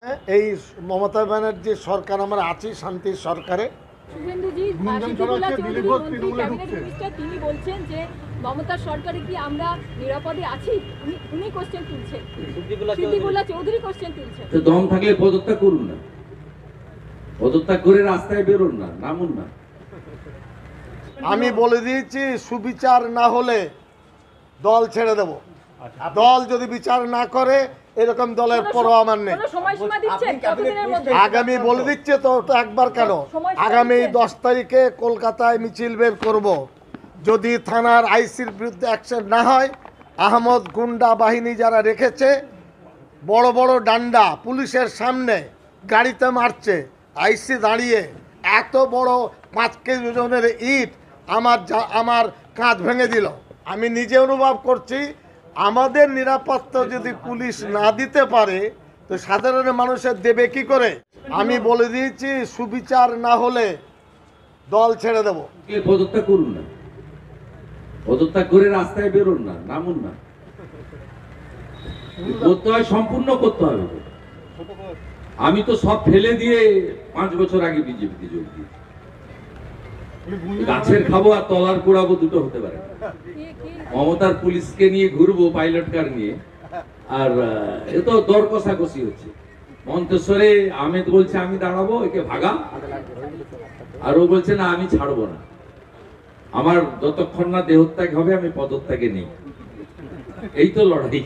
এই মমতা ব্যানার্জির সরকার আমরা আছি শান্তির সরকারে। শুভেন্দুজি তিনি বলছেন যে মমতার সরকারে কি আমরা নিরাপদে আছি, উনি কোশ্চেন তুলছেন, সিদ্দিকুল্লাহ চৌধুরী কোশ্চেন তুলছেন। তো দম থাকলে পদত্যাগ করুন না, পদত্যাগ করে রাস্তায় বেরোন না, নামুন না। আমি বলে দিয়েছি সুবিচার না হলে দল ছেড়ে দেব। দল যদি বিচার না করে এরকম দলের পরও আমার নেই। আগামী বলে দিচ্ছে তো একবার কেন, আগামী 10 তারিখে কলকাতায় মিছিল বের করব। যদি থানার আইসির বিরুদ্ধে অ্যাকশন না হয়, আহমদ গুন্ডা বাহিনী যারা রেখেছে বড় বড় ডান্ডা পুলিশের সামনে গাড়িতে মারছে, আইসি দাঁড়িয়ে এত বড় 5 কেজি ওজনের ইট আমার কাঁধ ভেঙে দিল। আমি নিজে অনুভব করছি, আমাদের নিরাপত্তা যদি পুলিশ না দিতে পারে তো সাধারণ মানুষের দেবে কি করে। আমি বলে দিয়েছি সুবিচার না হলে দল ছেড়ে দেব। পদত্যাগ করুন না, পদত্যাগ করে রাস্তায় বেরোন না, নামুন না। করতে হয়, সম্পূর্ণ করতে হবে। আমি তো সব ফেলে দিয়ে 5 বছর আগে বিজেপিতে যোগ দিই। গাছের খাবো আর তলার পোড়াবো, দুটো হতে পারে। মমতার পুলিশকে নিয়ে ঘুরবো পাইলট কার নিয়ে, আর এ তো দর কষাকষি হচ্ছে মন্তেশ্বরে। আহমেদ বলছে আমি দাঁড়াবো, একে ভাগা, আর ও বলছে না আমি ছাড়বো না। আমার যতক্ষণ না দেহত্যাগ হবে আমি পদত্যাগে নেই। এই তো লড়াই।